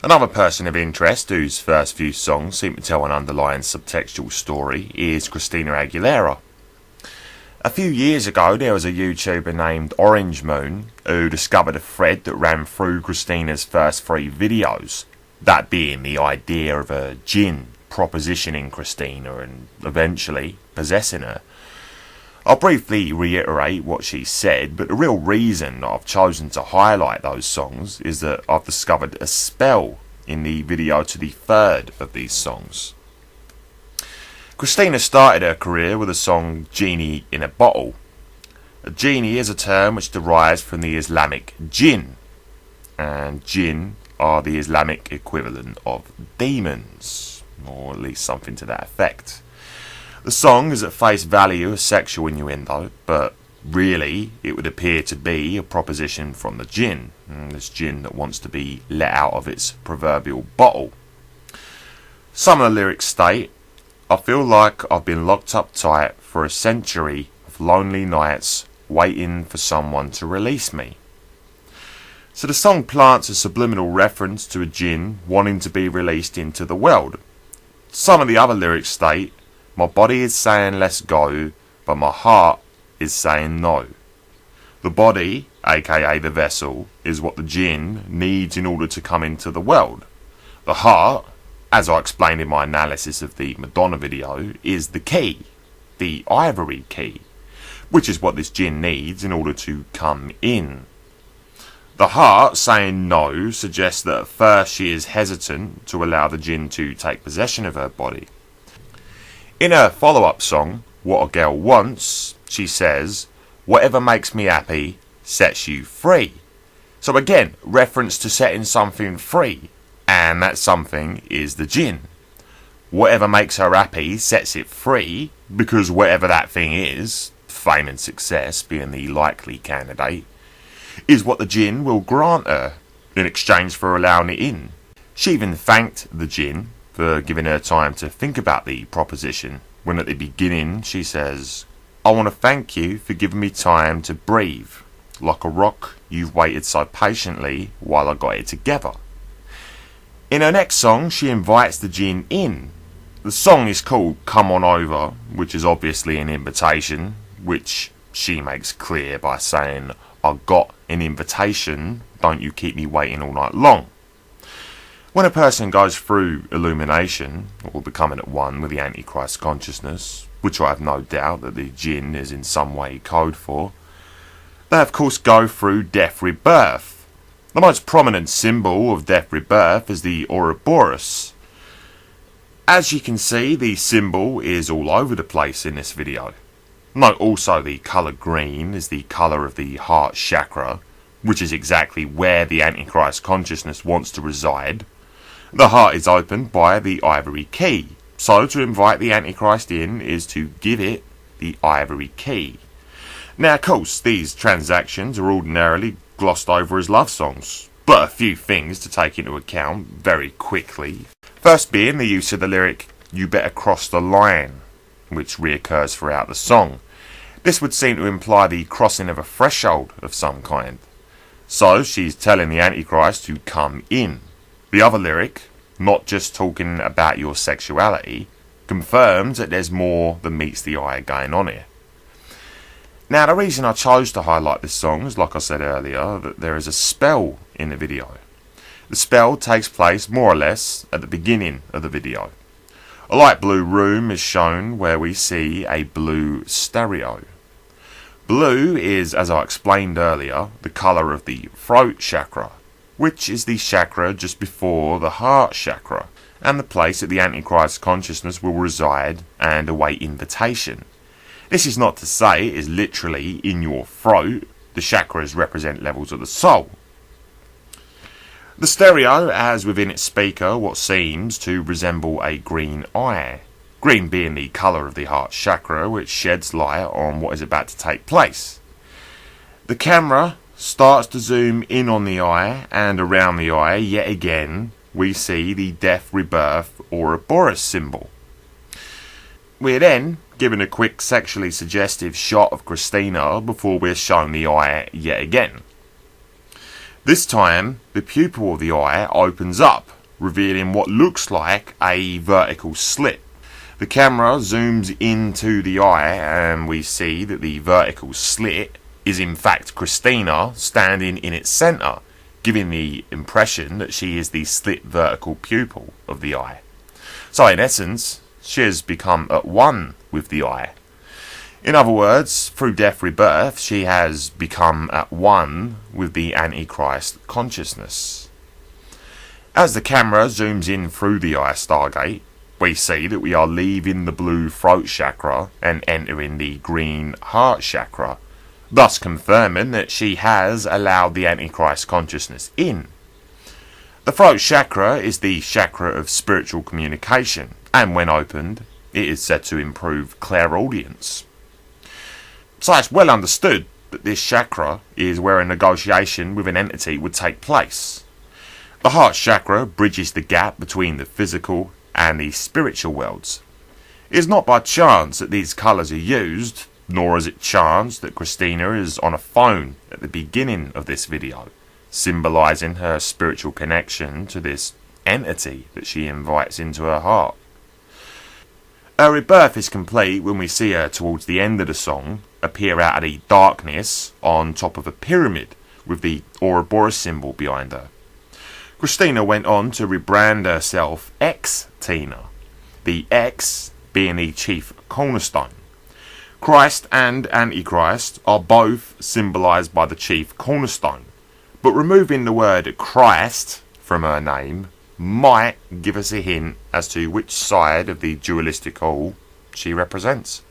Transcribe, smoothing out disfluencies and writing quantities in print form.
Another person of interest whose first few songs seem to tell an underlying subtextual story is Christina Aguilera. A few years ago there was a YouTuber named Orange Moon who discovered a thread that ran through Christina's first 3 videos, that being the idea of a jinn propositioning Christina and eventually possessing her. I'll briefly reiterate what she said, but the real reason I've chosen to highlight those songs is that I've discovered a spell in the video to the third of these songs. Christina started her career with the song Genie in a Bottle. A genie is a term which derives from the Islamic jinn, and jinn are the Islamic equivalent of demons, or at least something to that effect. The song is at face value a sexual innuendo, but really it would appear to be a proposition from the jinn, this jinn that wants to be let out of its proverbial bottle. Some of the lyrics state, "I feel like I've been locked up tight for a century of lonely nights waiting for someone to release me." So the song plants a subliminal reference to a jinn wanting to be released into the world. Some of the other lyrics state, "My body is saying let's go, but my heart is saying no." The body, aka the vessel, is what the jinn needs in order to come into the world. The heart, as I explained in my analysis of the Madonna video, is the key, the ivory key, which is what this jinn needs in order to come in. The heart saying no suggests that at first she is hesitant to allow the jinn to take possession of her body. In her follow-up song, What a Girl Wants, she says, "Whatever makes me happy sets you free." So again, reference to setting something free, and that something is the jinn. Whatever makes her happy sets it free, because whatever that thing is, fame and success being the likely candidate, is what the jinn will grant her in exchange for allowing it in. She even thanked the jinn for giving her time to think about the proposition, when at the beginning she says, "I want to thank you for giving me time to breathe. Like a rock, you've waited so patiently while I got it together." In her next song, she invites the jinn in. The song is called Come On Over, which is obviously an invitation, which she makes clear by saying, "I got an invitation, don't you keep me waiting all night long." When a person goes through illumination, or becoming at one with the Antichrist consciousness, which I have no doubt that the jinn is in some way code for, they of course go through death rebirth. The most prominent symbol of death rebirth is the Ouroboros. As you can see, the symbol is all over the place in this video. Note also the colour green is the colour of the heart chakra, which is exactly where the Antichrist consciousness wants to reside. The heart is opened by the ivory key, so to invite the Antichrist in is to give it the ivory key. Now of course these transactions are ordinarily glossed over as love songs, but a few things to take into account very quickly. First being the use of the lyric, "You better cross the line," which reoccurs throughout the song. This would seem to imply the crossing of a threshold of some kind. So she's telling the Antichrist to come in. The other lyric, "Not just talking about your sexuality," confirms that there's more than meets the eye going on here. Now the reason I chose to highlight this song is, like I said earlier, that there is a spell in the video. The spell takes place more or less at the beginning of the video. A light blue room is shown where we see a blue stereo. Blue is, as I explained earlier, the colour of the throat chakra, which is the chakra just before the heart chakra, and the place that the Antichrist consciousness will reside and await invitation. This is not to say it is literally in your throat. The chakras represent levels of the soul. The stereo has within its speaker what seems to resemble a green eye, green being the colour of the heart chakra, which sheds light on what is about to take place. The camera starts to zoom in on the eye, and around the eye yet again we see the death rebirth Ouroboros symbol. We're then given a quick sexually suggestive shot of Christina before we're shown the eye yet again. This time, the pupil of the eye opens up, revealing what looks like a vertical slit. The camera zooms into the eye and we see that the vertical slit is in fact Christina standing in its centre, giving the impression that she is the slit vertical pupil of the eye. So in essence, she has become at one with the eye. In other words, through death rebirth, she has become at one with the Antichrist consciousness. As the camera zooms in through the eye stargate, we see that we are leaving the blue throat chakra and entering the green heart chakra, thus confirming that she has allowed the Antichrist consciousness in. The throat chakra is the chakra of spiritual communication, and when opened, it is said to improve clairaudience. So it's well understood that this chakra is where a negotiation with an entity would take place. The heart chakra bridges the gap between the physical and the spiritual worlds. It is not by chance that these colours are used, nor is it chance that Christina is on a phone at the beginning of this video, symbolising her spiritual connection to this entity that she invites into her heart. Her rebirth is complete when we see her towards the end of the song appear out of the darkness on top of a pyramid with the Ouroboros symbol behind her. Christina went on to rebrand herself X-Tina, the X being the chief cornerstone. Christ and Antichrist are both symbolised by the chief cornerstone, but removing the word Christ from her name might give us a hint as to which side of the dualistic all she represents.